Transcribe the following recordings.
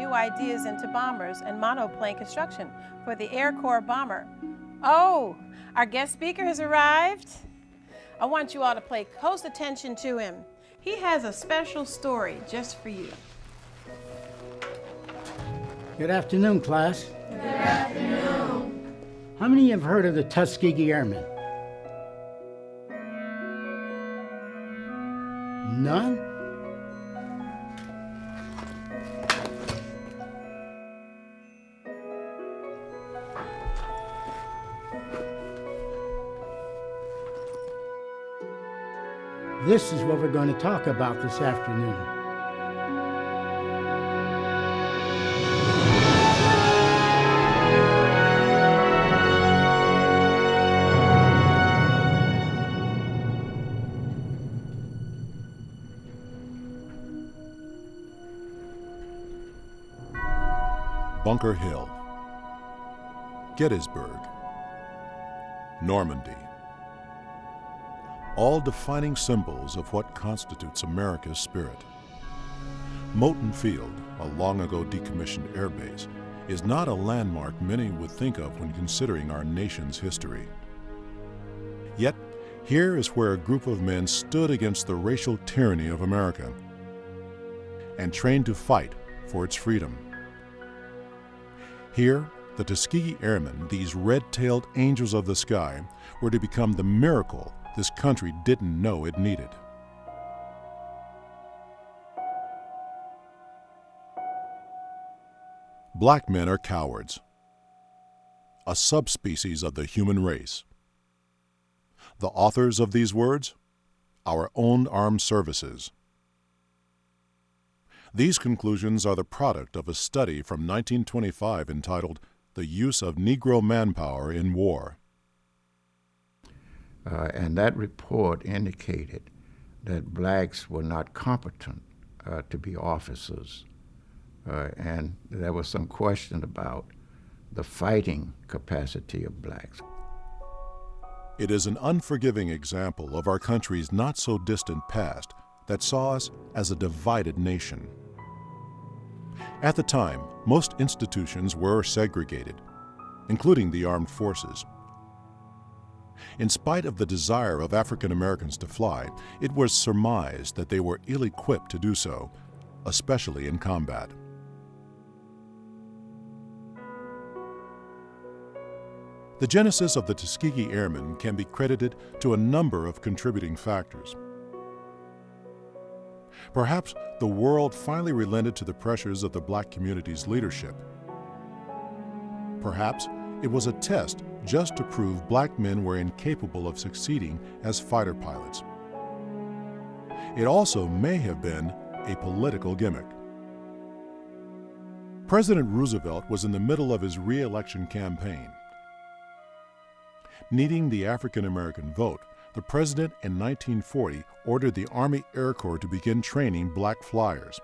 new ideas into bombers and monoplane construction for the Air Corps bomber. Oh, our guest speaker has arrived. I want you all to pay close attention to him. He has a special story just for you. Good afternoon, class. Good afternoon. How many have heard of the Tuskegee Airmen? None? This is what we're going to talk about this afternoon. Bunker Hill, Gettysburg, Normandy, all defining symbols of what constitutes America's spirit. Moton Field, a long ago decommissioned airbase, is not a landmark many would think of when considering our nation's history. Yet, here is where a group of men stood against the racial tyranny of America and trained to fight for its freedom. Here, the Tuskegee Airmen, these red-tailed angels of the sky, were to become the miracle this country didn't know it needed. Black men are cowards, a subspecies of the human race. The authors of these words? Our own armed services. These conclusions are the product of a study from 1925 entitled The Use of Negro Manpower in War. And that report indicated that blacks were not competent to be officers. And there was some question about the fighting capacity of blacks. It is an unforgiving example of our country's not-so-distant past that saw us as a divided nation. At the time, most institutions were segregated, including the armed forces. In spite of the desire of African Americans to fly, it was surmised that they were ill-equipped to do so, especially in combat. The genesis of the Tuskegee Airmen can be credited to a number of contributing factors. Perhaps the world finally relented to the pressures of the black community's leadership. Perhaps it was a test just to prove black men were incapable of succeeding as fighter pilots. It also may have been a political gimmick. President Roosevelt was in the middle of his re-election campaign. Needing the African American vote, the president in 1940 ordered the Army Air Corps to begin training black flyers.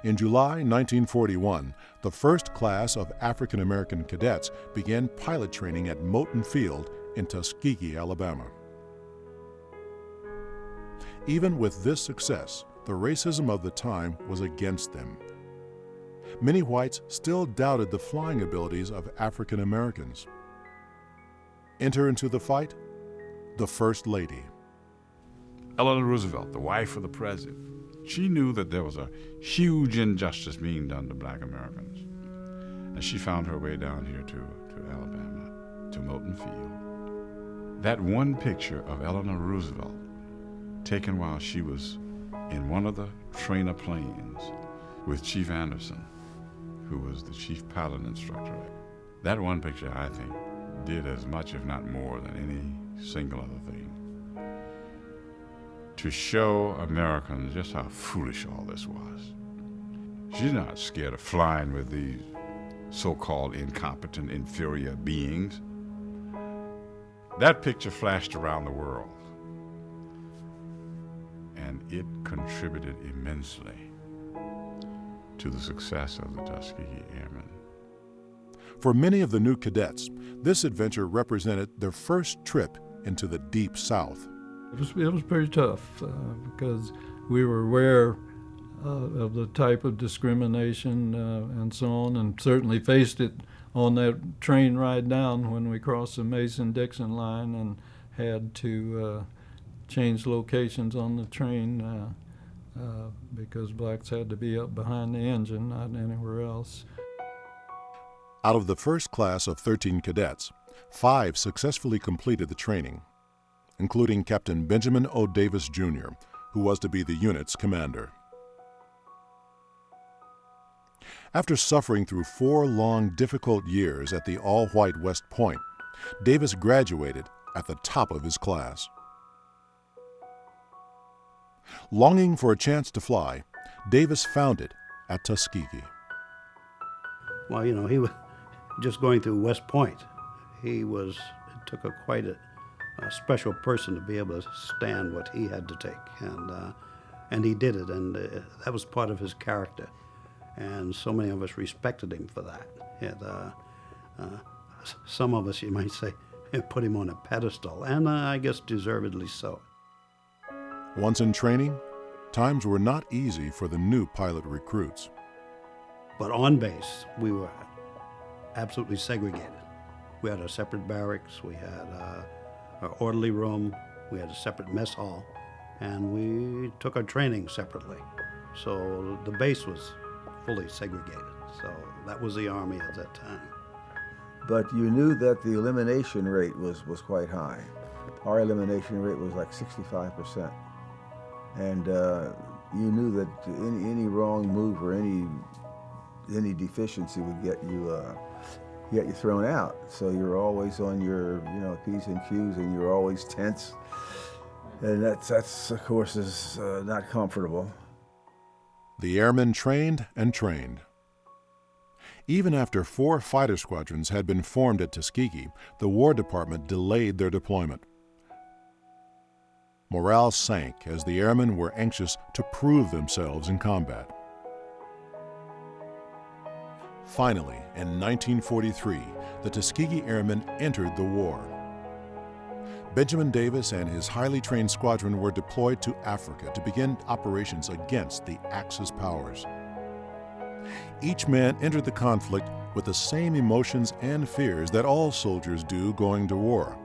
In July 1941, the first class of African American cadets began pilot training at Moton Field in Tuskegee, Alabama. Even with this success, the racism of the time was against them. Many whites still doubted the flying abilities of African Americans. Enter into the fight, the First Lady. Eleanor Roosevelt, the wife of the president, she knew that there was a huge injustice being done to black Americans. And she found her way down here to Alabama, to Moton Field. That one picture of Eleanor Roosevelt, taken while she was in one of the trainer planes with Chief Anderson, who was the chief pilot instructor. That one picture, I think, did as much, if not more, than any single other thing to show Americans just how foolish all this was. She's not scared of flying with these so-called incompetent, inferior beings. That picture flashed around the world, and it contributed immensely to the success of the Tuskegee Airmen. For many of the new cadets, this adventure represented their first trip into the Deep South. It was pretty tough because we were aware of the type of discrimination and so on, and certainly faced it on that train ride down when we crossed the Mason-Dixon line and had to change locations on the train because blacks had to be up behind the engine, not anywhere else. Out of the first class of 13 cadets, 5 successfully completed the training, including Captain Benjamin O. Davis, Jr., who was to be the unit's commander. After suffering through 4 long, difficult years at the all-white West Point, Davis graduated at the top of his class. Longing for a chance to fly, Davis found it at Tuskegee. Well, you know, he was just going through West Point. It took quite a special person to be able to stand what he had to take, and he did it, and that was part of his character. And so many of us respected him for that. Some of us, you might say, put him on a pedestal, and I guess deservedly so. Once in training, times were not easy for the new pilot recruits. But on base, we were absolutely segregated. We had a separate barracks, we had our orderly room, we had a separate mess hall, and we took our training separately. So the base was fully segregated. So that was the Army at that time. But you knew that the elimination rate was quite high. Our elimination rate was like 65%. And you knew that any wrong move or any deficiency would get you thrown out. So you're always on your P's and Q's, and you're always tense. And that's of course is not comfortable. The airmen trained and trained. Even after 4 fighter squadrons had been formed at Tuskegee, the War Department delayed their deployment. Morale sank as the airmen were anxious to prove themselves in combat. Finally, in 1943, the Tuskegee Airmen entered the war. Benjamin Davis and his highly trained squadron were deployed to Africa to begin operations against the Axis powers. Each man entered the conflict with the same emotions and fears that all soldiers do going to war.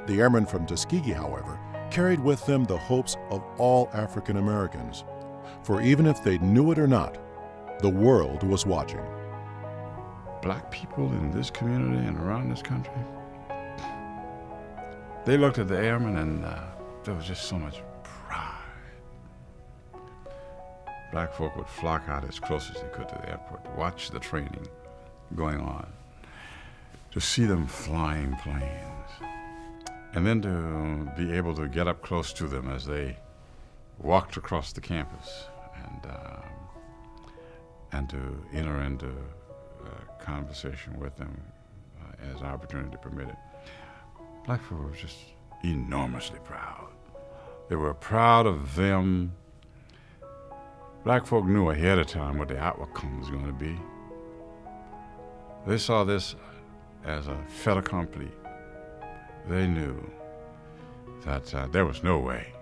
The airmen from Tuskegee, however, carried with them the hopes of all African Americans, for even if they knew it or not, the world was watching. Black people in this community and around this country, they looked at the airmen and there was just so much pride. Black folk would flock out as close as they could to the airport to watch the training going on, to see them flying planes, and then to be able to get up close to them as they walked across the campus and to enter into conversation with them as opportunity permitted. Black folk were just enormously proud. They were proud of them. Black folk knew ahead of time what the outcome was going to be. They saw this as a fait accompli. They knew that there was no way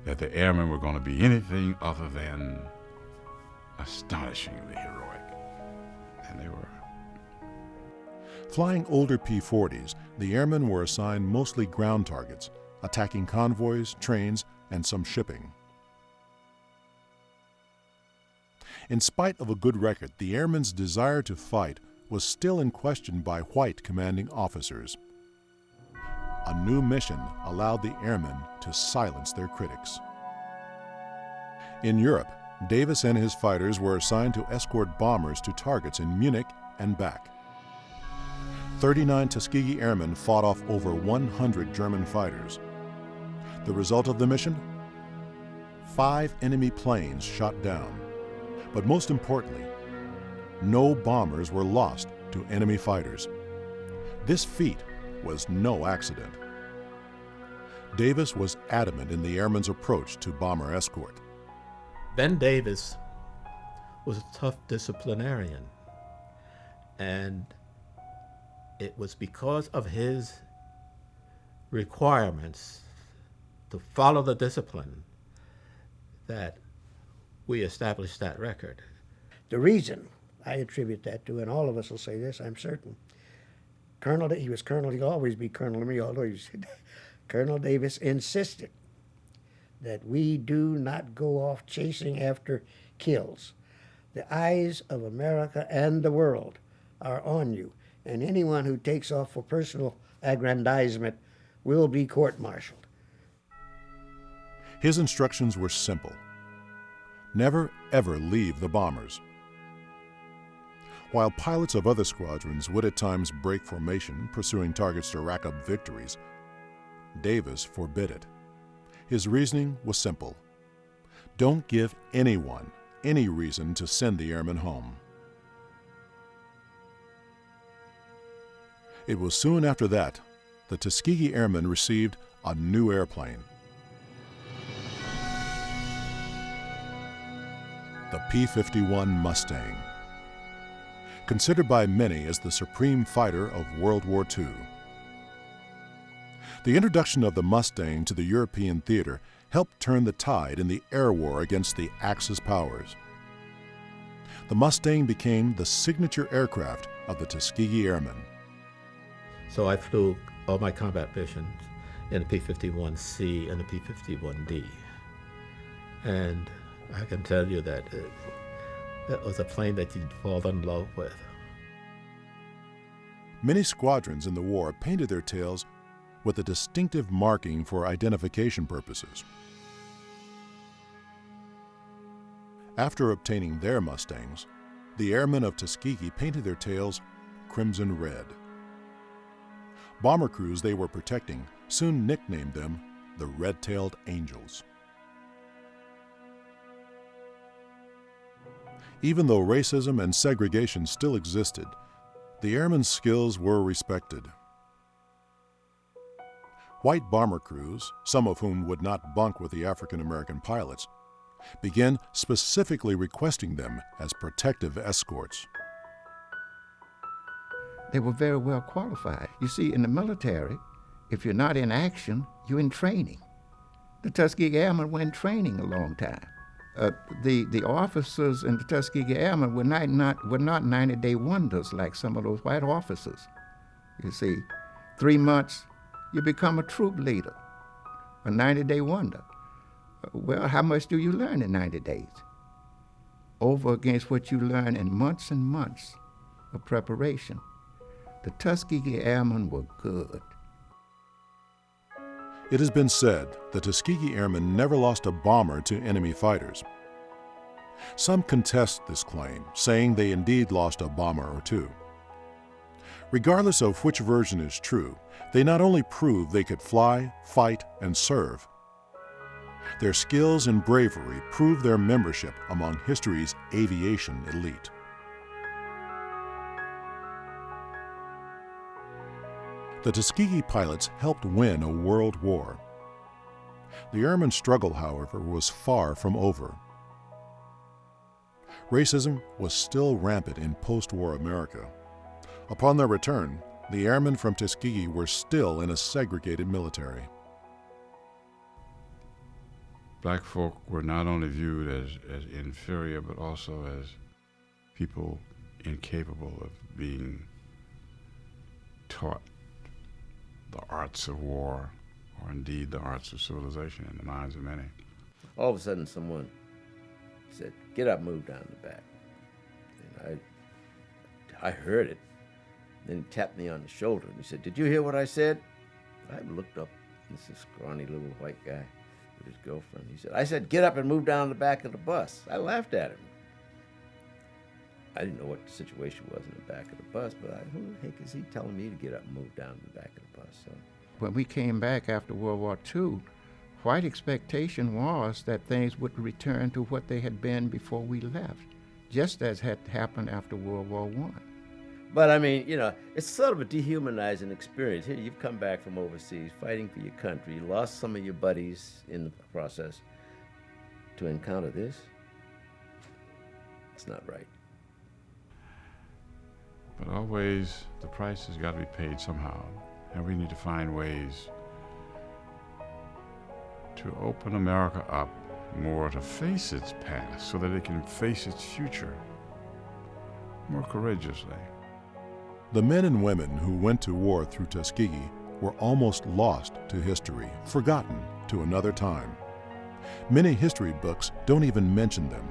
that the airmen were going to be anything other than astonishingly heroic. And they were. Flying older P-40s, the airmen were assigned mostly ground targets, attacking convoys, trains, and some shipping. In spite of a good record, the airmen's desire to fight was still in question by white commanding officers. A new mission allowed the airmen to silence their critics. In Europe, Davis and his fighters were assigned to escort bombers to targets in Munich and back. 39 Tuskegee Airmen fought off over 100 German fighters. The result of the mission? 5 enemy planes shot down. But most importantly, no bombers were lost to enemy fighters. This feat was no accident. Davis was adamant in the airmen's approach to bomber escort. Ben Davis was a tough disciplinarian, and it was because of his requirements to follow the discipline that we established that record. The reason I attribute that to, and all of us will say this, I'm certain, he was Colonel, he'll always be Colonel to me, although he's Colonel Davis insisted that we do not go off chasing after kills. The eyes of America and the world are on you, and anyone who takes off for personal aggrandizement will be court-martialed. His instructions were simple. Never, ever leave the bombers. While pilots of other squadrons would at times break formation, pursuing targets to rack up victories, Davis forbid it. His reasoning was simple. Don't give anyone any reason to send the airmen home. It was soon after that the Tuskegee Airmen received a new airplane. The P-51 Mustang, considered by many as the supreme fighter of World War II. The introduction of the Mustang to the European theater helped turn the tide in the air war against the Axis powers. The Mustang became the signature aircraft of the Tuskegee Airmen. So I flew all my combat missions in the P-51C and the P-51D. And I can tell you that it was a plane that you'd fall in love with. Many squadrons in the war painted their tails with a distinctive marking for identification purposes. After obtaining their Mustangs, the airmen of Tuskegee painted their tails crimson red. Bomber crews they were protecting soon nicknamed them the Red-Tailed Angels. Even though racism and segregation still existed, the airmen's skills were respected. White bomber crews, some of whom would not bunk with the African-American pilots, began specifically requesting them as protective escorts. They were very well qualified. You see, in the military, if you're not in action, you're in training. The Tuskegee Airmen were in training a long time. The officers in the Tuskegee Airmen were not 90-day wonders like some of those white officers. You see, 3 months, you become a troop leader, a 90-day wonder. Well, how much do you learn in 90 days? Over against what you learn in months and months of preparation. The Tuskegee Airmen were good. It has been said the Tuskegee Airmen never lost a bomber to enemy fighters. Some contest this claim, saying they indeed lost a bomber or two. Regardless of which version is true, they not only proved they could fly, fight, and serve. Their skills and bravery proved their membership among history's aviation elite. The Tuskegee pilots helped win a world war. The airmen's struggle, however, was far from over. Racism was still rampant in post-war America. Upon their return, the airmen from Tuskegee were still in a segregated military. Black folk were not only viewed as inferior, but also as people incapable of being taught the arts of war, or indeed the arts of civilization in the minds of many. All of a sudden someone said, "Get up, move down the back." And I heard it. Then he tapped me on the shoulder and he said, "Did you hear what I said?" I looked up, and this is a scrawny little white guy with his girlfriend. He said, "I said, get up and move down the back of the bus." I laughed at him. I didn't know what the situation was in the back of the bus, but who the heck is he telling me to get up and move down the back of the bus? So, when we came back after World War II, white expectation was that things would return to what they had been before we left, just as had happened after World War I. But I mean, it's sort of a dehumanizing experience. Here, you've come back from overseas, fighting for your country. You lost some of your buddies in the process. To encounter this, it's not right. But always, the price has got to be paid somehow, and we need to find ways to open America up more to face its past so that it can face its future more courageously. The men and women who went to war through Tuskegee were almost lost to history, forgotten to another time. Many history books don't even mention them.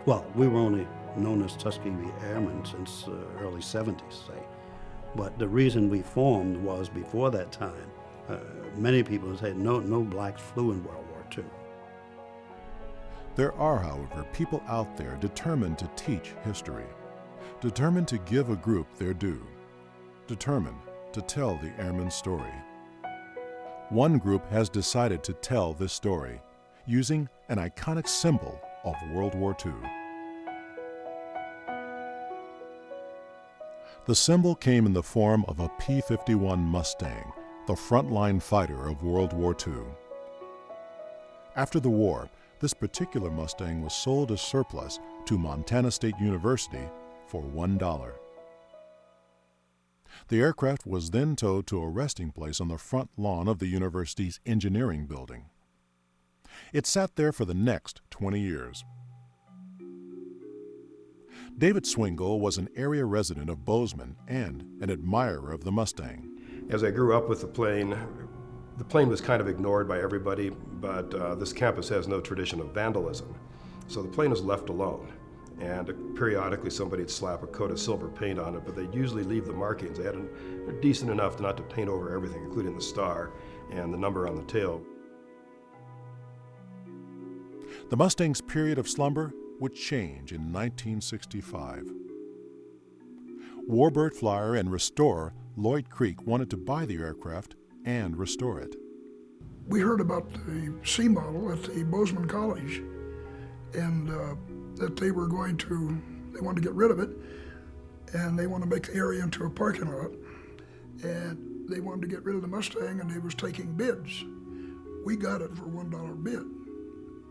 Well, we were only known as Tuskegee Airmen since early 70s, say. But the reason we formed was before that time, many people said no blacks flew in World War II. There are, however, people out there determined to teach history, determined to give a group their due, determined to tell the airmen's story. One group has decided to tell this story using an iconic symbol of World War II. The symbol came in the form of a P-51 Mustang, the frontline fighter of World War II. After the war, this particular Mustang was sold as surplus to Montana State University for $1. The aircraft was then towed to a resting place on the front lawn of the university's engineering building. It sat there for the next 20 years. David Swingle was an area resident of Bozeman and an admirer of the Mustang. As I grew up with the plane was kind of ignored by everybody, but this campus has no tradition of vandalism. So the plane is left alone. And periodically somebody would slap a coat of silver paint on it, but they'd usually leave the markings. They're decent enough not to paint over everything, including the star and the number on the tail. The Mustang's period of slumber would change in 1965. Warbird flyer and restorer Lloyd Creek wanted to buy the aircraft and restore it. We heard about the C model at the Bozeman College, and that they wanted to get rid of it, and they wanted to make the area into a parking lot, and they wanted to get rid of the Mustang, and they was taking bids. We got it for $1 bid.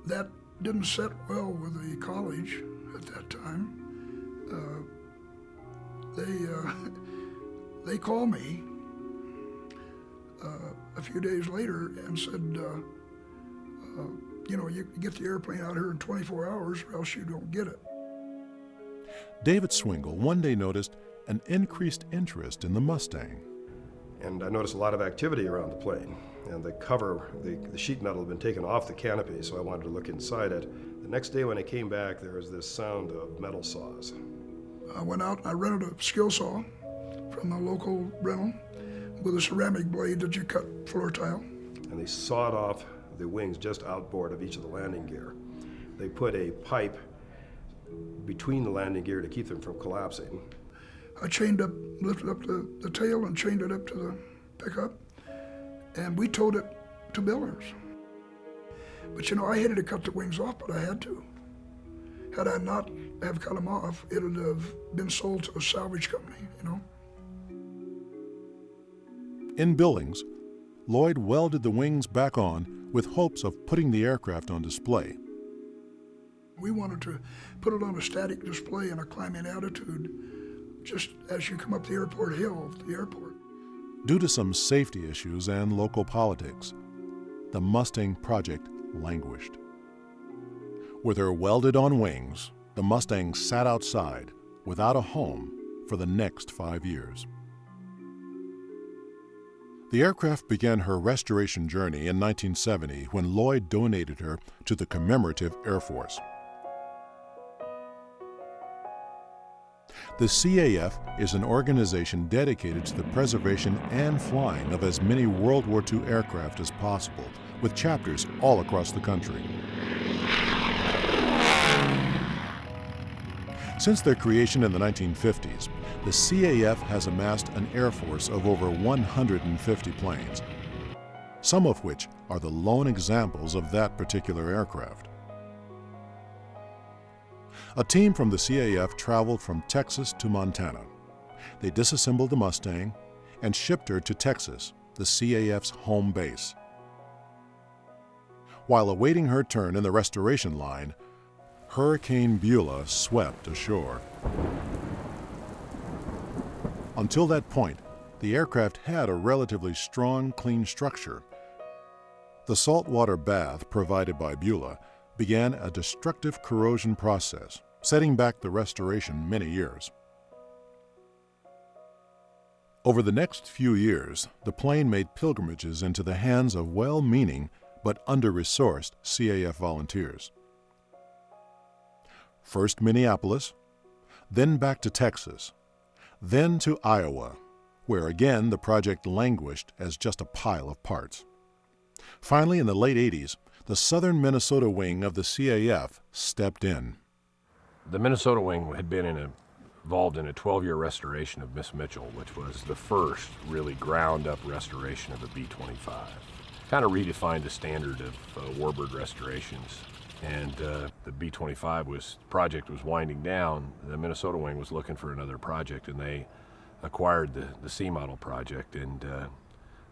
That didn't set well with the college at that time. They called me a few days later and said, you get the airplane out here in 24 hours or else you don't get it. David Swingle one day noticed an increased interest in the Mustang. And I noticed a lot of activity around the plane. And the cover, the sheet metal had been taken off the canopy, so I wanted to look inside it. The next day when I came back, there was this sound of metal saws. I went out and I rented a skill saw from a local rental with a ceramic blade that you cut floor tile. And they sawed off the wings just outboard of each of the landing gear. They put a pipe between the landing gear to keep them from collapsing. I lifted up the tail and chained it up to the pickup, and we towed it to Billers. But I hated to cut the wings off, but I had to. Had I not have cut them off, it would have been sold to a salvage company, In Billings, Lloyd welded the wings back on with hopes of putting the aircraft on display. We wanted to put it on a static display in a climbing altitude, just as you come up the airport hill of the airport. Due to some safety issues and local politics, the Mustang project languished. With her welded-on wings, the Mustang sat outside without a home for the next 5 years. The aircraft began her restoration journey in 1970 when Lloyd donated her to the Commemorative Air Force. The CAF is an organization dedicated to the preservation and flying of as many World War II aircraft as possible, with chapters all across the country. Since their creation in the 1950s, the CAF has amassed an air force of over 150 planes, some of which are the lone examples of that particular aircraft. A team from the CAF traveled from Texas to Montana. They disassembled the Mustang and shipped her to Texas, the CAF's home base. While awaiting her turn in the restoration line, Hurricane Beulah swept ashore. Until that point, the aircraft had a relatively strong, clean structure. The saltwater bath provided by Beulah began a destructive corrosion process, setting back the restoration many years. Over the next few years, the plane made pilgrimages into the hands of well-meaning but under-resourced CAF volunteers. First Minneapolis, then back to Texas, then to Iowa, where again the project languished as just a pile of parts. Finally, in the late 80s, the southern Minnesota wing of the CAF stepped in. The Minnesota wing had been involved in a 12-year restoration of Miss Mitchell, which was the first really ground-up restoration of a B-25. Kind of redefined the standard of warbird restorations. And the B-25 project was winding down. The Minnesota wing was looking for another project, and they acquired the C model project, and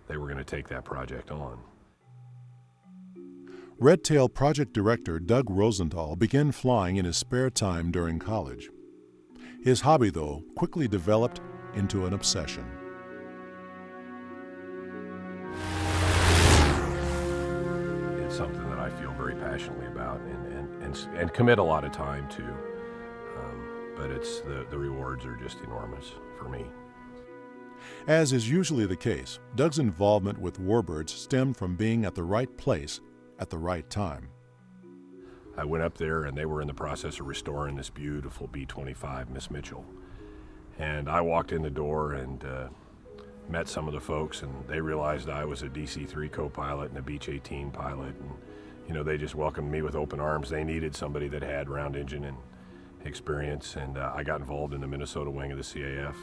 they were going to take that project on. Red Tail project director Doug Rosenthal began flying in his spare time during college. His hobby, though, quickly developed into an obsession. It's something that I feel very passionately about and commit a lot of time to, but it's the rewards are just enormous for me. As is usually the case, Doug's involvement with warbirds stemmed from being at the right place at the right time. I went up there and they were in the process of restoring this beautiful B-25 Miss Mitchell. And I walked in the door and met some of the folks, and they realized I was a DC-3 co-pilot and a Beech 18 pilot. And, you know, they just welcomed me with open arms. They needed somebody that had round engine and experience, and I got involved in the Minnesota wing of the CAF.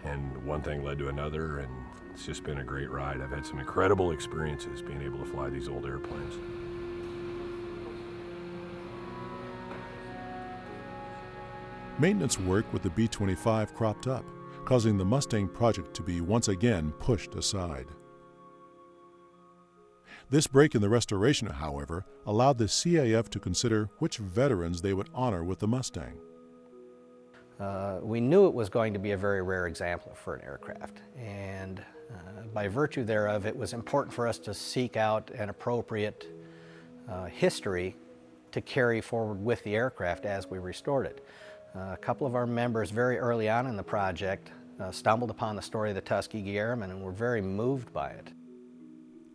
And one thing led to another, and it's just been a great ride. I've had some incredible experiences being able to fly these old airplanes. Maintenance work with the B-25 cropped up, causing the Mustang project to be once again pushed aside. This break in the restoration, however, allowed the CAF to consider which veterans they would honor with the Mustang. We knew it was going to be a very rare example for an aircraft, and by virtue thereof, it was important for us to seek out an appropriate history to carry forward with the aircraft as we restored it. A couple of our members very early on in the project stumbled upon the story of the Tuskegee Airmen and were very moved by it.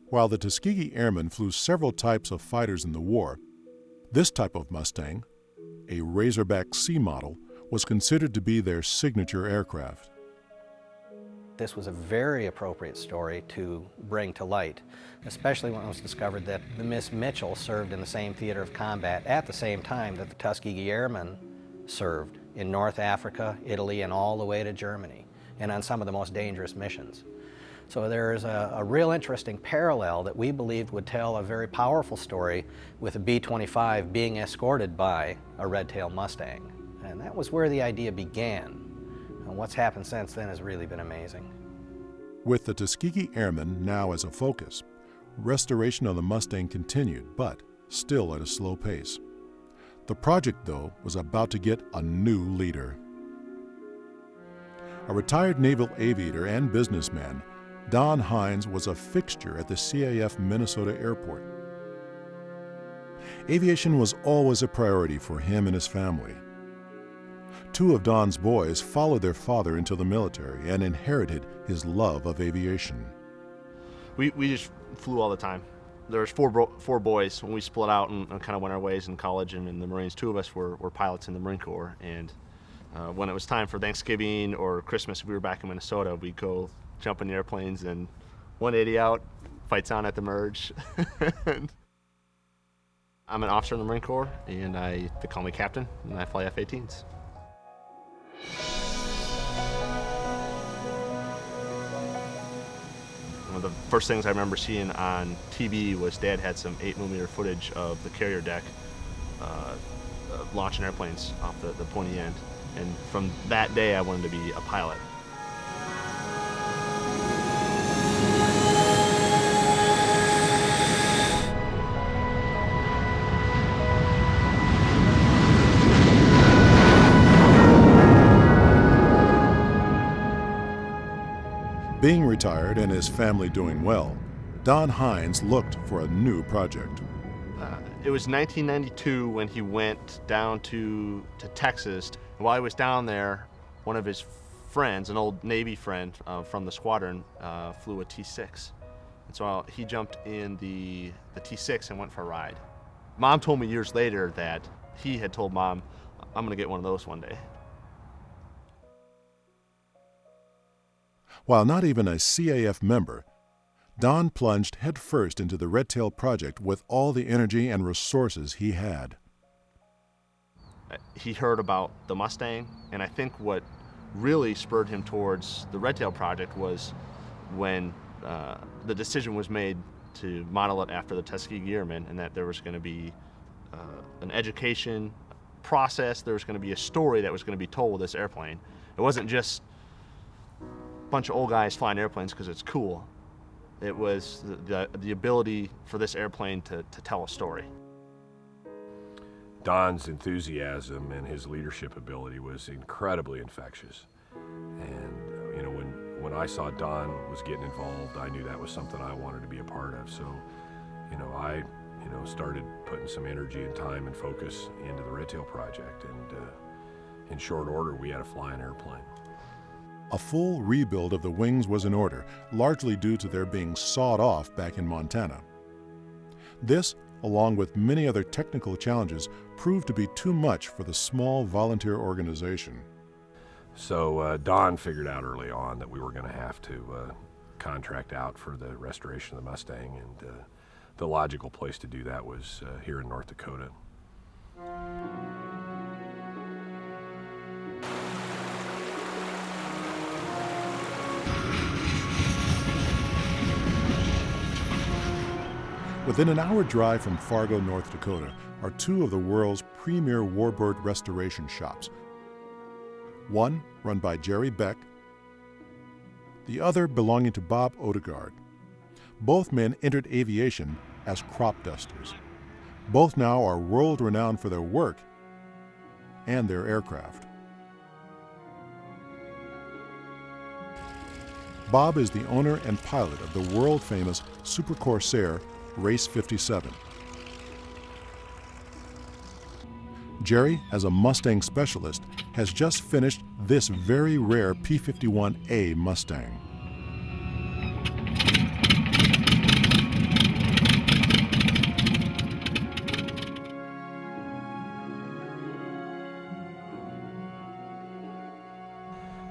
While the Tuskegee Airmen flew several types of fighters in the war, this type of Mustang, a Razorback C model, was considered to be their signature aircraft. This was a very appropriate story to bring to light, especially when it was discovered that the Miss Mitchell served in the same theater of combat at the same time that the Tuskegee Airmen served in North Africa, Italy, and all the way to Germany, and on some of the most dangerous missions. So there's a real interesting parallel that we believed would tell a very powerful story with a B-25 being escorted by a red-tailed Mustang. And that was where the idea began. And what's happened since then has really been amazing. With the Tuskegee Airmen now as a focus, restoration of the Mustang continued, but still at a slow pace. The project, though, was about to get a new leader. A retired naval aviator and businessman, Don Hines was a fixture at the CAF Minnesota Airport. Aviation was always a priority for him and his family. Two of Don's boys followed their father into the military and inherited his love of aviation. We just flew all the time. There was four boys when we split out and kind of went our ways in college and in the Marines. Two of us were pilots in the Marine Corps, and when it was time for Thanksgiving or Christmas, we were back in Minnesota, we'd go jump in the airplanes and 180 out, fights on at the merge. I'm an officer in the Marine Corps, and they call me captain, and I fly F-18s. One of the first things I remember seeing on TV was Dad had some 8mm footage of the carrier deck launching airplanes off the pointy end. And from that day, I wanted to be a pilot. Being retired and his family doing well, Don Hines looked for a new project. It was 1992 when he went down to Texas. While he was down there, one of his friends, an old Navy friend from the squadron, flew a T-6. And so he jumped in the T-6 and went for a ride. Mom told me years later that he had told Mom, I'm going to get one of those one day. While not even a CAF member, Don plunged headfirst into the Red Tail project with all the energy and resources he had. He heard about the Mustang, and I think what really spurred him towards the Red Tail project was when the decision was made to model it after the Tuskegee Airmen, and that there was going to be an education process, there was going to be a story that was going to be told with this airplane. It wasn't just a bunch of old guys flying airplanes because it's cool. It was the ability for this airplane to tell a story. Don's enthusiasm and his leadership ability was incredibly infectious. And, you know, when I saw Don was getting involved, I knew that was something I wanted to be a part of. So, you know, I started putting some energy and time and focus into the Red Tail project. And in short order, we had to fly an airplane. A full rebuild of the wings was in order, largely due to their being sawed off back in Montana. This, along with many other technical challenges, proved to be too much for the small volunteer organization. So Don figured out early on that we were going to have to contract out for the restoration of the Mustang, and the logical place to do that was here in North Dakota. Within an hour drive from Fargo, North Dakota, are two of the world's premier warbird restoration shops. One run by Jerry Beck, the other belonging to Bob Odegaard. Both men entered aviation as crop dusters. Both now are world-renowned for their work and their aircraft. Bob is the owner and pilot of the world-famous Super Corsair Race 57. Jerry, as a Mustang specialist, has just finished this very rare P-51A Mustang.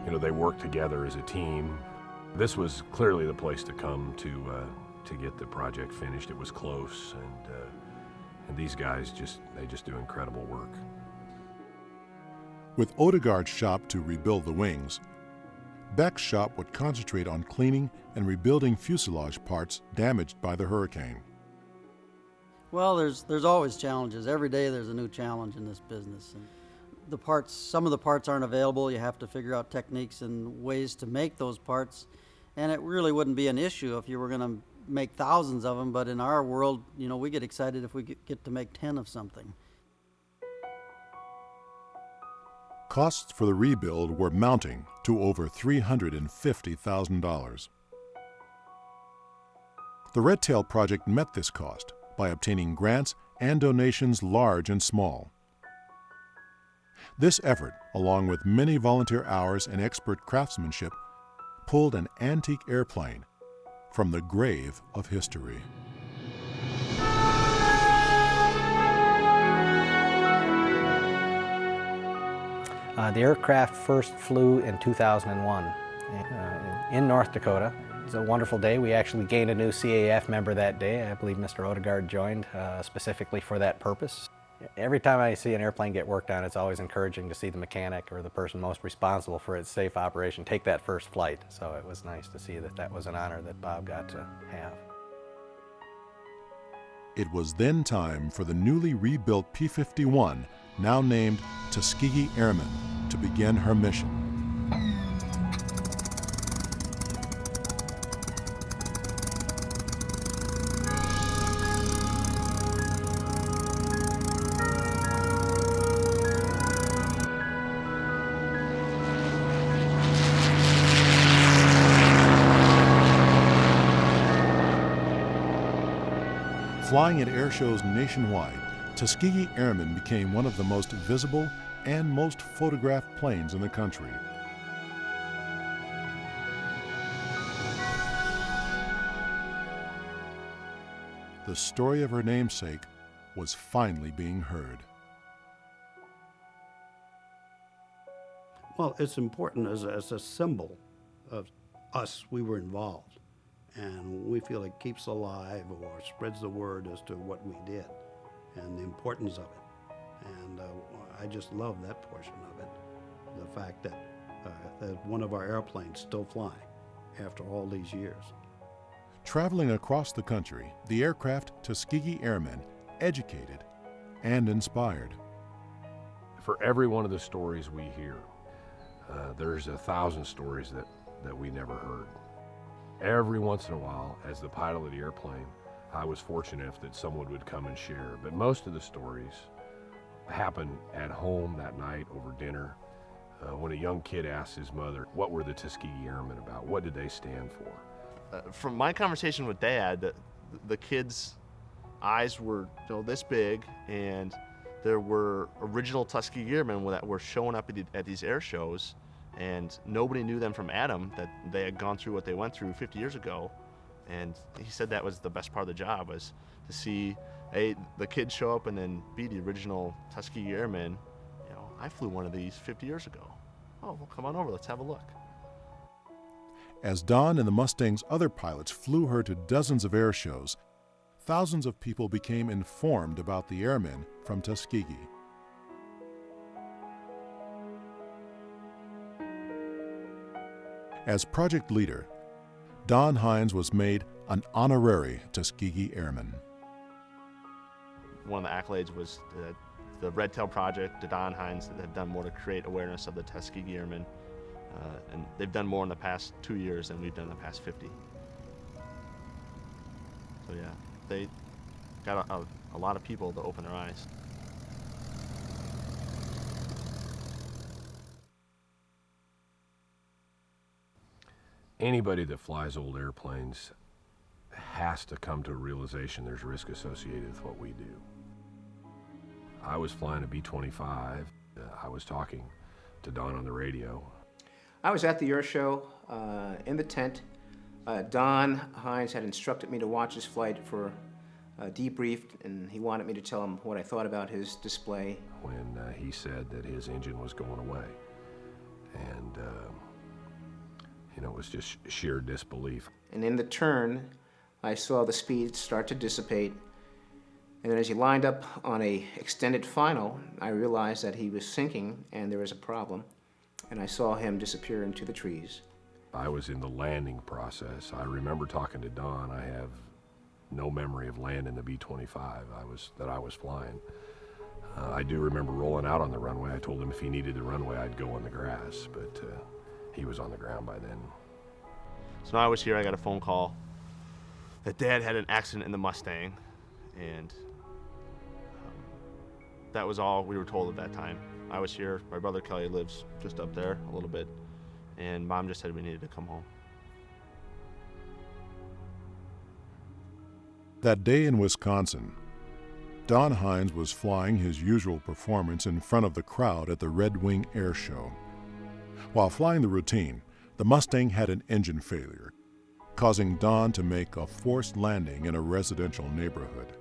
You know, they work together as a team. This was clearly the place to come to get the project finished. It was close, and these guys just do incredible work. With Odegaard's shop to rebuild the wings, Beck's shop would concentrate on cleaning and rebuilding fuselage parts damaged by the hurricane. Well, there's always challenges. Every day there's a new challenge in this business. And the parts, some of the parts aren't available. You have to figure out techniques and ways to make those parts. And it really wouldn't be an issue if you were going to make thousands of them, but in our world, you know, we get excited if we get to make 10 of something. Costs for the rebuild were mounting to over $350,000. The Red Tail project met this cost by obtaining grants and donations large and small. This effort, along with many volunteer hours and expert craftsmanship, pulled an antique airplane from the grave of history. The aircraft first flew in 2001 in North Dakota. It was a wonderful day. We actually gained a new CAF member that day. I believe Mr. Odegaard joined specifically for that purpose. Every time I see an airplane get worked on, it's always encouraging to see the mechanic or the person most responsible for its safe operation take that first flight. So it was nice to see that that was an honor that Bob got to have. It was then time for the newly rebuilt P-51, now named Tuskegee Airmen, to begin her mission. Flying at air shows nationwide, Tuskegee Airmen became one of the most visible and most photographed planes in the country. The story of her namesake was finally being heard. Well, it's important as a symbol of us. We were involved, and we feel it keeps alive or spreads the word as to what we did and the importance of it. And I just love that portion of it, the fact that one of our airplanes still flying after all these years. Traveling across the country, the aircraft Tuskegee Airmen educated and inspired. For every one of the stories we hear, there's 1,000 stories that we never heard. Every once in a while, as the pilot of the airplane, I was fortunate enough that someone would come and share. But most of the stories happened at home that night over dinner, when a young kid asked his mother, what were the Tuskegee Airmen about? What did they stand for? From my conversation with Dad, the kids' eyes were this big, and there were original Tuskegee Airmen that were showing up at these air shows, and nobody knew them from Adam, that they had gone through what they went through 50 years ago. And he said that was the best part of the job, was to see A, the kids show up, and then B, the original Tuskegee Airmen. I flew one of these 50 years ago. Oh, well, come on over, let's have a look. As Don and the Mustang's other pilots flew her to dozens of air shows, thousands of people became informed about the airmen from Tuskegee. As project leader, Don Hines was made an honorary Tuskegee Airman. One of the accolades was the Red Tail Project, the Don Hines, that have done more to create awareness of the Tuskegee Airmen. And they've done more in the past 2 years than we've done in the past 50. So yeah, they got a lot of people to open their eyes. Anybody that flies old airplanes has to come to a realization there's risk associated with what we do. I was flying a B-25. I was talking to Don on the radio. I was at the air show in the tent. Don Hines had instructed me to watch his flight for a debrief, and he wanted me to tell him what I thought about his display. When he said that his engine was going away. And, it was just sheer disbelief. And in the turn, I saw the speed start to dissipate. And then as he lined up on a extended final, I realized that he was sinking and there was a problem. And I saw him disappear into the trees. I was in the landing process. I remember talking to Don. I have no memory of landing the B-25 that I was flying. I do remember rolling out on the runway. I told him if he needed the runway, I'd go on the grass, but he was on the ground by then. So now I was here, I got a phone call that Dad had an accident in the Mustang, and that was all we were told at that time. I was here, my brother Kelly lives just up there a little bit, and Mom just said we needed to come home. That day in Wisconsin, Don Hines was flying his usual performance in front of the crowd at the Red Wing Air Show. While flying the routine, the Mustang had an engine failure, causing Don to make a forced landing in a residential neighborhood.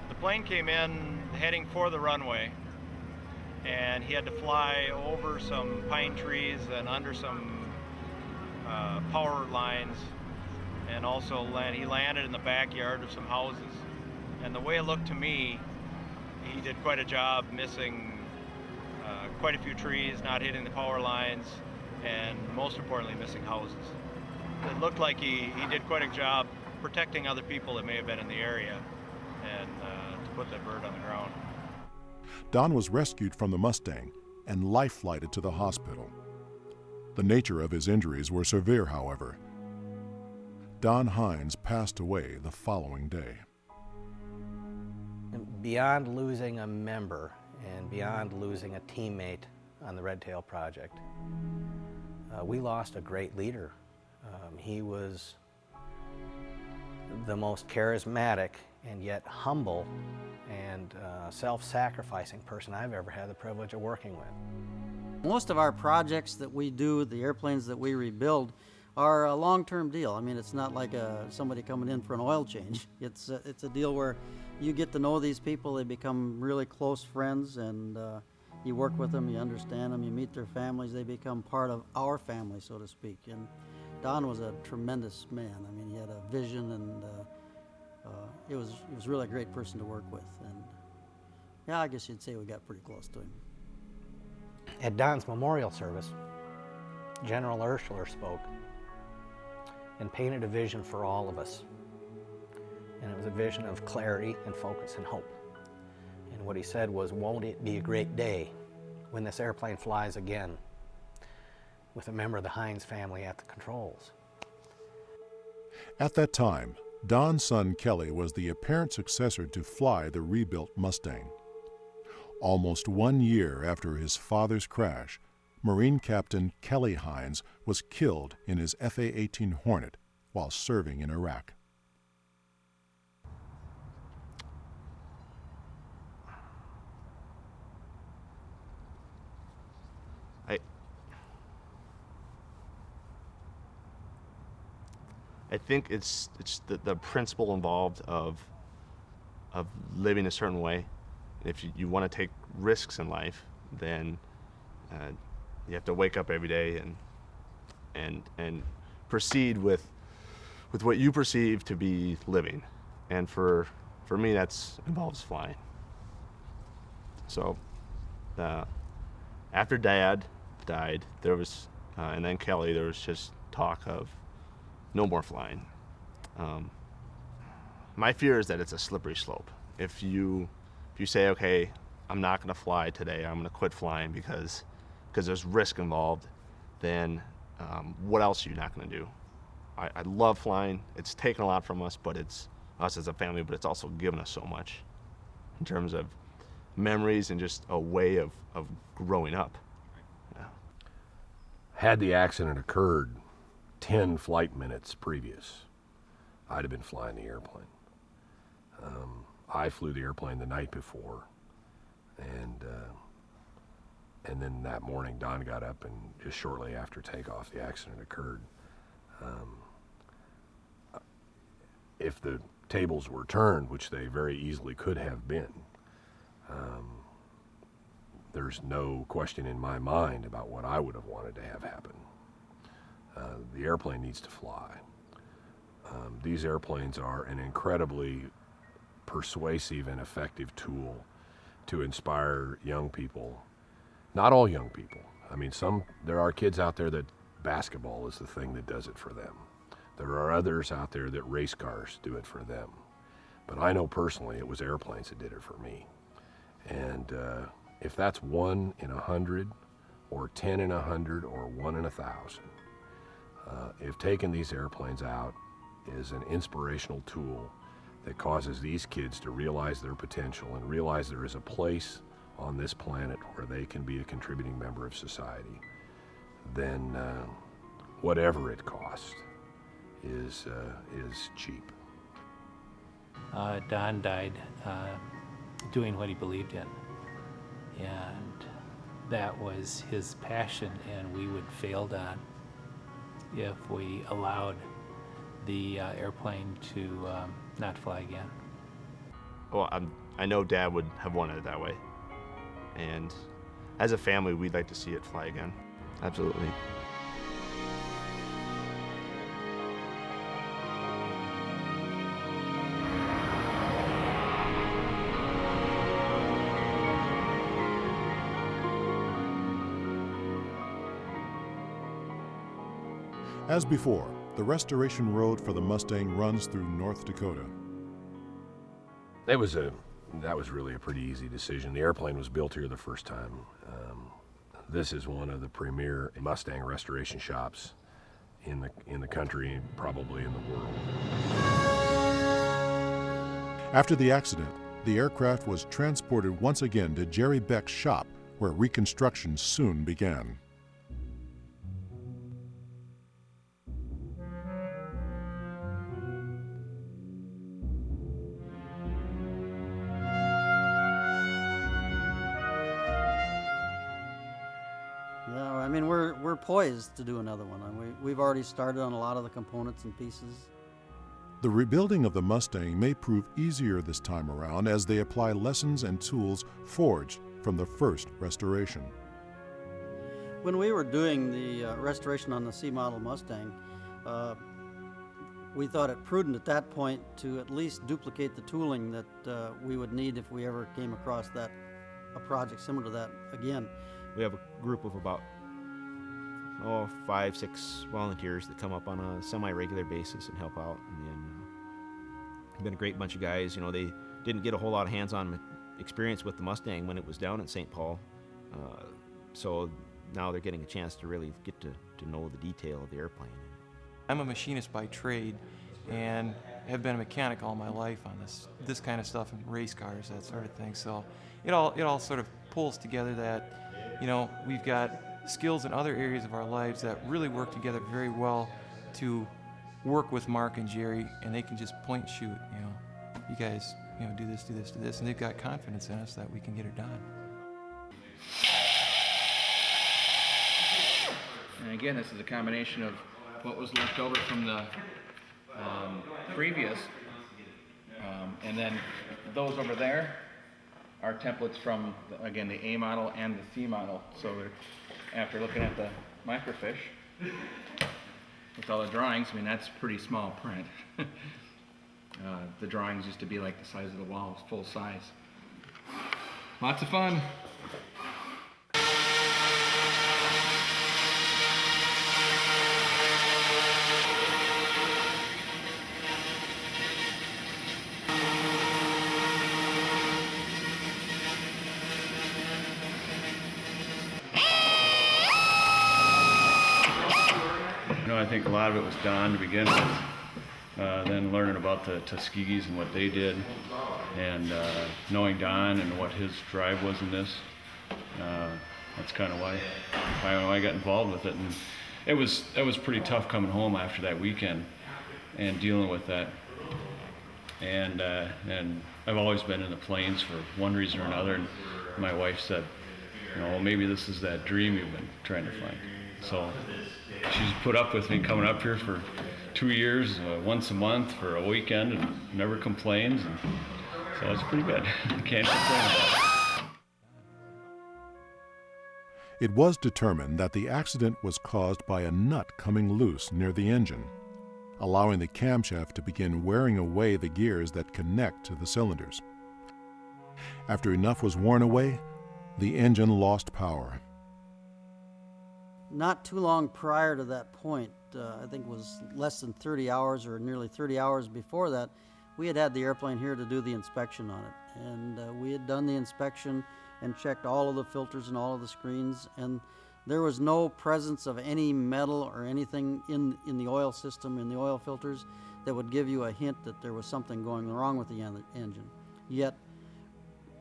The plane came in heading for the runway, and he had to fly over some pine trees and under some power lines, and also he landed in the backyard of some houses. And the way it looked to me, he did quite a job missing quite a few trees, not hitting the power lines, and most importantly, missing houses. It looked like he did quite a job protecting other people that may have been in the area, and to put that bird on the ground. Don was rescued from the Mustang and life-flighted to the hospital. The nature of his injuries were severe, however. Don Hines passed away the following day. Beyond losing a member and beyond losing a teammate on the Red Tail Project, we lost a great leader. He was the most charismatic and yet humble and self-sacrificing person I've ever had the privilege of working with. Most of our projects that we do, the airplanes that we rebuild, are a long-term deal. I mean, it's not like somebody coming in for an oil change. It's a deal where you get to know these people, they become really close friends, and you work with them, you understand them, you meet their families, they become part of our family, so to speak. And Don was a tremendous man. I mean, he had a vision, and he was really a great person to work with. And yeah, I guess you'd say we got pretty close to him. At Don's memorial service, General Urschler spoke and painted a vision for all of us. And it was a vision of clarity and focus and hope. And what he said was, won't it be a great day when this airplane flies again with a member of the Hines family at the controls? At that time, Don's son Kelly was the apparent successor to fly the rebuilt Mustang. Almost 1 year after his father's crash, Marine Captain Kelly Hines was killed in his FA-18 Hornet while serving in Iraq. I think it's the principle involved of living a certain way. If you want to take risks in life, then you have to wake up every day and proceed with what you perceive to be living. And for me, that's involves flying. So after Dad died, there was and then Kelly, there was just talk of no more flying. My fear is that it's a slippery slope. If you say, okay, I'm not going to fly today, I'm going to quit flying because there's risk involved, then what else are you not going to do? I love flying. It's taken a lot from us, but it's us as a family, but it's also given us so much in terms of memories and just a way of growing up. Yeah. Had the accident occurred 10 flight minutes previous, I'd have been flying the airplane. I flew the airplane the night before, and then that morning Don got up, and just shortly after takeoff the accident occurred. If the tables were turned, which they very easily could have been, there's no question in my mind about what I would have wanted to have happen. The airplane needs to fly. These airplanes are an incredibly persuasive and effective tool to inspire young people. Not all young people. I mean, there are kids out there that basketball is the thing that does it for them. There are others out there that race cars do it for them. But I know personally it was airplanes that did it for me. And if that's 1 in 100, or 10 in 100, or 1 in 1,000, if taking these airplanes out is an inspirational tool that causes these kids to realize their potential and realize there is a place on this planet where they can be a contributing member of society, then whatever it costs is cheap. Don died doing what he believed in, and that was his passion, and we would fail Don if we allowed the airplane to not fly again. Well, I know Dad would have wanted it that way, and as a family, we'd like to see it fly again. Absolutely. As before, the restoration road for the Mustang runs through North Dakota. That was really a pretty easy decision. The airplane was built here the first time. This is one of the premier Mustang restoration shops in the country, probably in the world. After the accident, the aircraft was transported once again to Jerry Beck's shop, where reconstruction soon began. mean, we're poised to do another one. And we've already started on a lot of the components and pieces. The rebuilding of the Mustang may prove easier this time around as they apply lessons and tools forged from the first restoration. When we were doing the restoration on the C model Mustang, we thought it prudent at that point to at least duplicate the tooling that we would need if we ever came across a project similar to that again. We have a group of about 5, 6 volunteers that come up on a semi-regular basis and help out. And then been a great bunch of guys. You know, they didn't get a whole lot of hands-on experience with the Mustang when it was down in St. Paul, so now they're getting a chance to really get to know the detail of the airplane. I'm a machinist by trade and have been a mechanic all my life on this kind of stuff, and race cars, that sort of thing. So it all sort of pulls together that, you know, we've got skills in other areas of our lives that really work together very well to work with Mark and Jerry, and they can just point and shoot, you know, you guys, you know, do this, do this, do this, and they've got confidence in us that we can get it done. And again, this is a combination of what was left over from the previous, and then those over there are templates from, again, the A model and the C model. So after looking at the microfiche, with all the drawings, I mean, that's pretty small print. The drawings used to be like the size of the wall, full size. Lots of fun. I think a lot of it was Don to begin with, then learning about the Tuskegees and what they did, and knowing Don and what his drive was in this. That's kind of why I got involved with it. And it was pretty tough coming home after that weekend and dealing with that. And I've always been in the planes for one reason or another. And my wife said, you know, well, maybe this is that dream you've been trying to find. So she's put up with me coming up here for 2 years, once a month for a weekend, and never complains. And so it's pretty good. Can't complain about it. It was determined that the accident was caused by a nut coming loose near the engine, allowing the camshaft to begin wearing away the gears that connect to the cylinders. After enough was worn away, the engine lost power. Not too long prior to that point, I think it was less than 30 hours or nearly 30 hours before that, we had the airplane here to do the inspection on it. And we had done the inspection and checked all of the filters and all of the screens, and there was no presence of any metal or anything in the oil system, in the oil filters, that would give you a hint that there was something going wrong with the engine. Yet,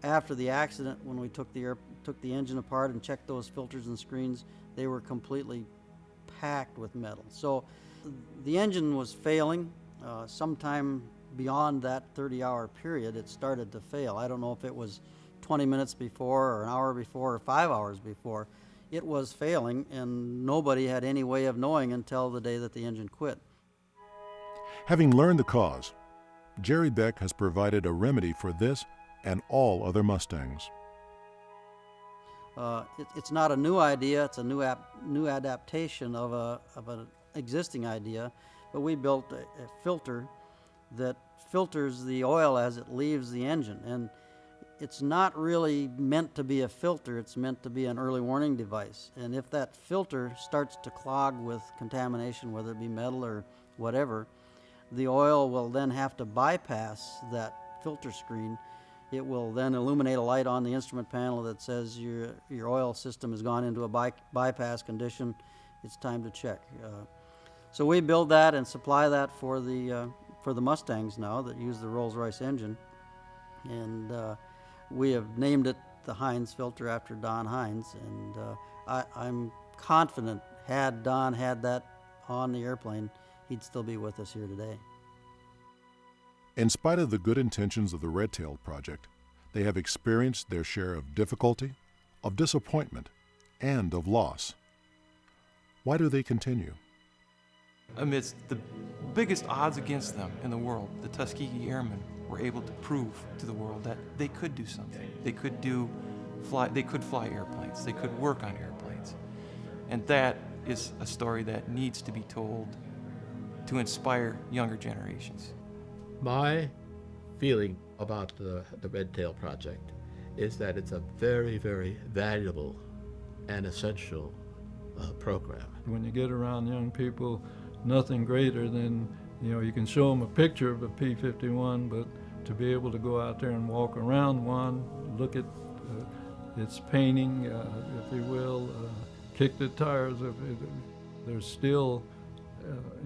after the accident, when we took the engine apart and checked those filters and screens, they were completely packed with metal. So the engine was failing. Sometime beyond that 30-hour period, it started to fail. I don't know if it was 20 minutes before or an hour before or 5 hours before. It was failing, and nobody had any way of knowing until the day that the engine quit. Having learned the cause, Jerry Beck has provided a remedy for this and all other Mustangs. It's not a new idea, it's a new adaptation of an existing idea, but we built a filter that filters the oil as it leaves the engine. And it's not really meant to be a filter, it's meant to be an early warning device. And if that filter starts to clog with contamination, whether it be metal or whatever, the oil will then have to bypass that filter screen. It will then illuminate a light on the instrument panel that says your oil system has gone into a bypass condition. It's time to check. So we build that and supply that for the Mustangs now that use the Rolls-Royce engine, and we have named it the Hines filter after Don Hines. And I'm confident, had Don had that on the airplane, he'd still be with us here today. In spite of the good intentions of the Red-tailed Project, they have experienced their share of difficulty, of disappointment, and of loss. Why do they continue? Amidst the biggest odds against them in the world, the Tuskegee Airmen were able to prove to the world that they could do something. They could fly airplanes. They could work on airplanes. And that is a story that needs to be told to inspire younger generations. My feeling about the Red Tail project is that it's a very, very valuable and essential program. When you get around young people, nothing greater than, you can show them a picture of a P-51, but to be able to go out there and walk around one, look at its painting, if you will, kick the tires, there's still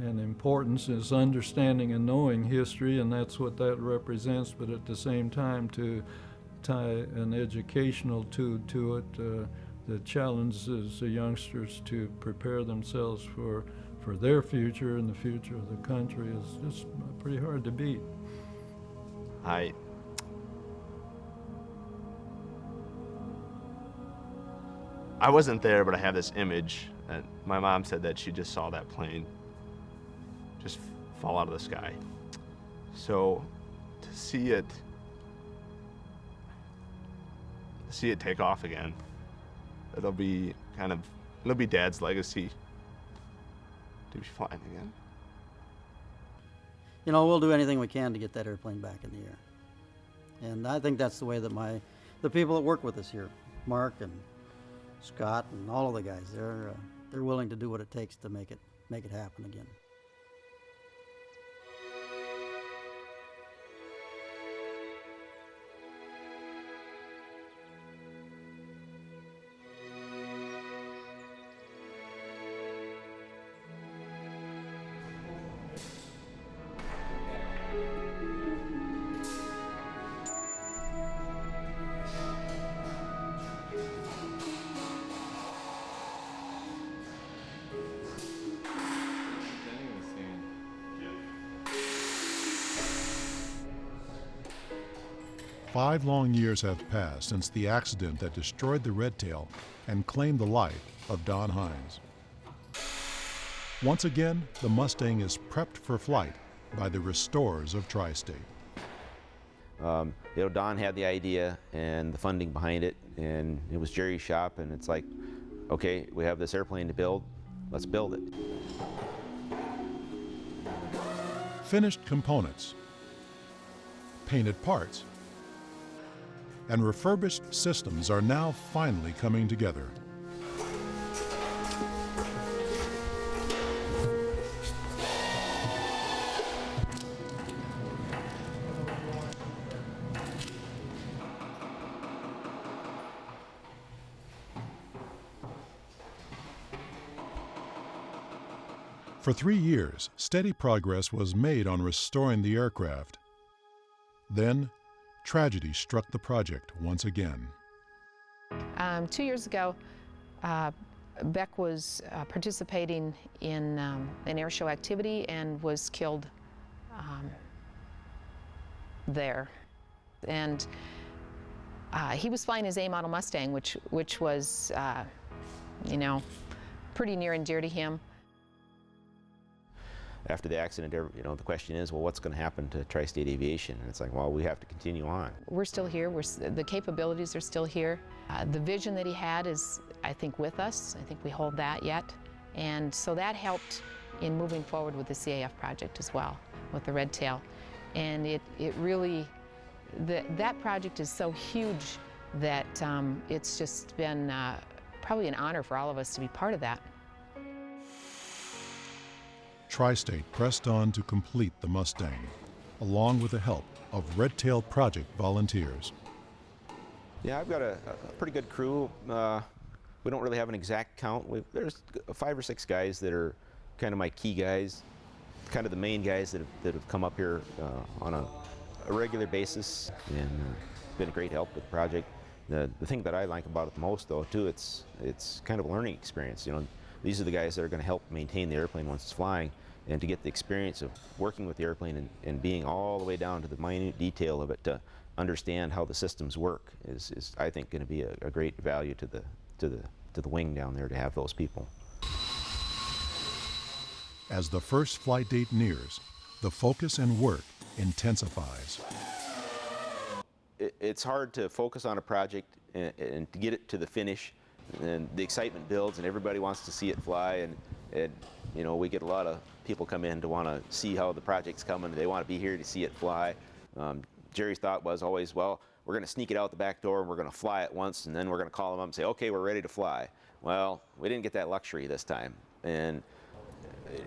an importance is understanding and knowing history, and that's what that represents, but at the same time to tie an educational to it that challenges the youngsters to prepare themselves for their future and the future of the country is just pretty hard to beat. I wasn't there, but I have this image, and my mom said that she just saw that plane just fall out of the sky. So to see it take off again, it'll be Dad's legacy to be flying again. We'll do anything we can to get that airplane back in the air. And I think that's the way that the people that work with us here, Mark and Scott and all of the guys, they're willing to do what it takes to make it happen again. Five long years have passed since the accident that destroyed the Red Tail and claimed the life of Don Hines. Once again, the Mustang is prepped for flight by the restorers of Tri-State. Don had the idea and the funding behind it, and it was Jerry's shop, and it's like, okay, we have this airplane to build, let's build it. Finished components, painted parts, and refurbished systems are now finally coming together. For 3 years, steady progress was made on restoring the aircraft. Then, tragedy struck the project once again. 2 years ago, Beck was participating in an air show activity and was killed there. And he was flying his A model Mustang, which was, pretty near and dear to him. After the accident, the question is, well, what's going to happen to Tri-State Aviation? And it's like, well, we have to continue on. We're still here. The capabilities are still here. The vision that he had is, I think, with us. I think we hold that yet. And so that helped in moving forward with the CAF project as well, with the Red Tail. And it really, that project is so huge that it's just been probably an honor for all of us to be part of that. Tri-State pressed on to complete the Mustang, along with the help of Red Tail Project volunteers. Yeah, I've got a pretty good crew. We don't really have an exact count. There's 5 or 6 guys that are kind of my key guys, kind of the main guys that have come up here on a regular basis, and been a great help with the project. The thing that I like about it the most, though, too, it's kind of a learning experience. These are the guys that are going to help maintain the airplane once it's flying, and to get the experience of working with the airplane and being all the way down to the minute detail of it to understand how the systems work is I think, going to be a great value to the wing down there to have those people. As the first flight date nears, the focus and work intensifies. It's hard to focus on a project and to get it to the finish, and the excitement builds and everybody wants to see it fly, and you know, we get a lot of people come in to want to see how the project's coming. They want to be here to see it fly. Jerry's thought was always, well, we're going to sneak it out the back door and we're going to fly it once, and then we're going to call them up and say, okay, we're ready to fly. Well, we didn't get that luxury this time, and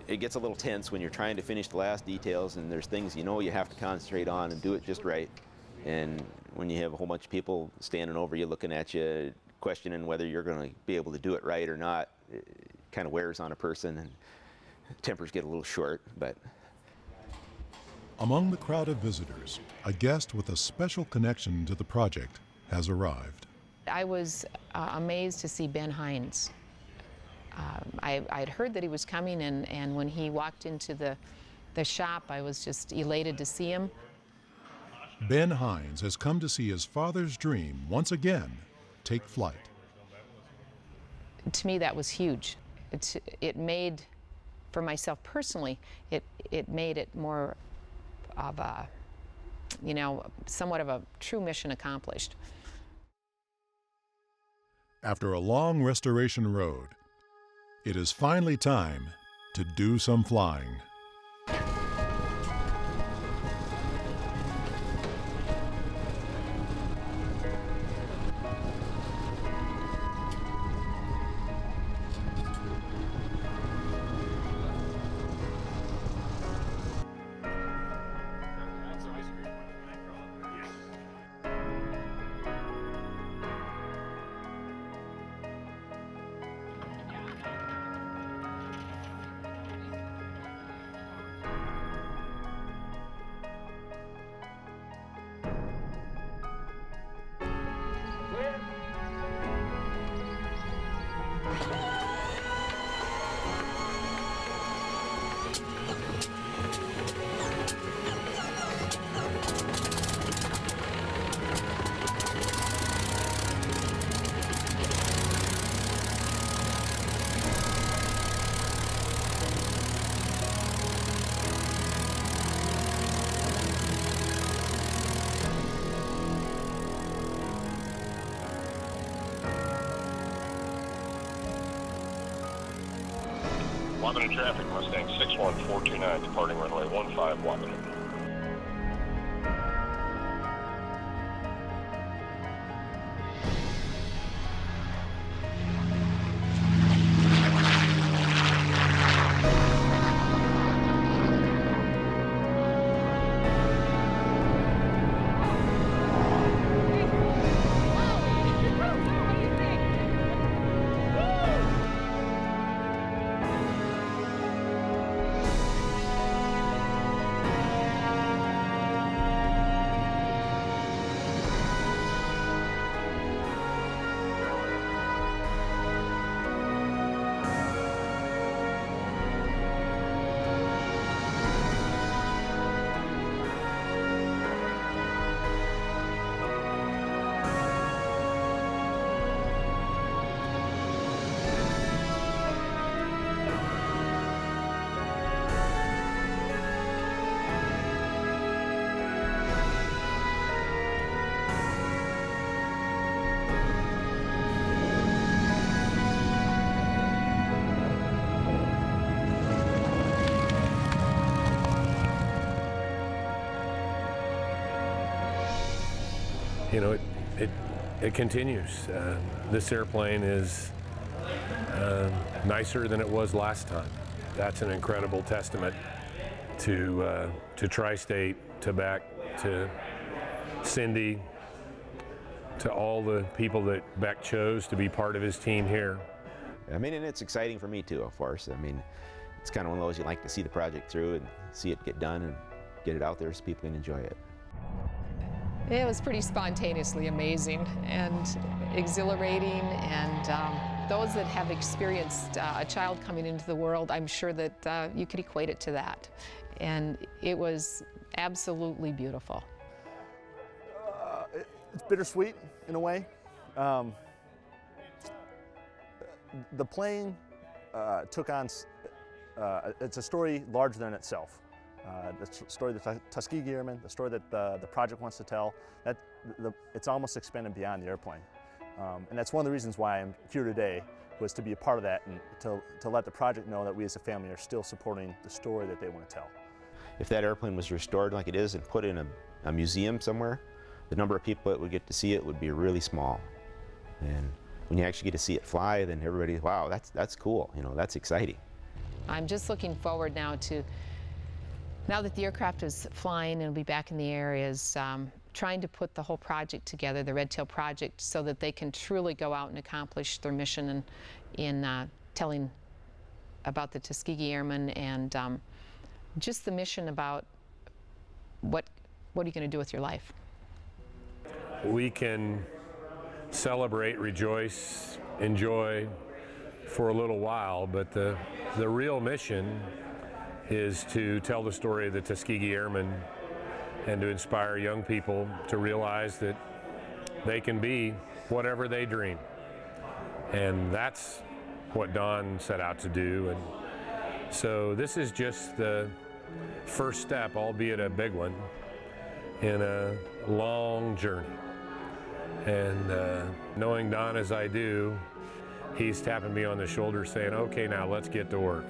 it gets a little tense when you're trying to finish the last details, and there's things you know you have to concentrate on and do it just right. And when you have a whole bunch of people standing over you, looking at you, questioning whether you're going to be able to do it right or not, it kind of wears on a person, and tempers get a little short. But among the crowd of visitors, a guest with a special connection to the project has arrived. I was amazed to see Ben Hines. I'd heard that he was coming, and when he walked into the shop, I was just elated to see him. Ben Hines has come to see his father's dream once again take flight. To me, that was huge. It made, for myself personally, it made it more of a, you know, somewhat of a true mission accomplished. After a long restoration road, it is finally time to do some flying. Wabanon traffic, Mustang 61429, departing runway 15 Wabanon. You know, it continues. This airplane is nicer than it was last time. That's an incredible testament to Tri-State, to Beck, to Cindy, to all the people that Beck chose to be part of his team here. I mean, and it's exciting for me too, of course. I mean, it's kind of one of those you like to see the project through and see it get done and get it out there so people can enjoy it. It was pretty spontaneously amazing and exhilarating, and those that have experienced a child coming into the world, I'm sure that you could equate it to that. And it was absolutely beautiful. It's bittersweet in a way. The plane took on it's a story larger than itself. The story of the Tuskegee Airmen, the story that the project wants to tell, it's almost expanded beyond the airplane. And that's one of the reasons why I'm here today, was to be a part of that and to let the project know that we as a family are still supporting the story that they want to tell. If that airplane was restored like it is and put in a museum somewhere, the number of people that would get to see it would be really small. And when you actually get to see it fly, then everybody, wow, that's cool, you know, that's exciting. I'm just looking forward now to, now that the aircraft is flying and will be back in the air, is trying to put the whole project together, the Red Tail project, so that they can truly go out and accomplish their mission in telling about the Tuskegee Airmen and just the mission about what are you going to do with your life. We can celebrate, rejoice, enjoy for a little while, but the real mission is to tell the story of the Tuskegee Airmen and to inspire young people to realize that they can be whatever they dream. And that's what Don set out to do. And so this is just the first step, albeit a big one, in a long journey. And knowing Don as I do, he's tapping me on the shoulder saying, okay, now let's get to work.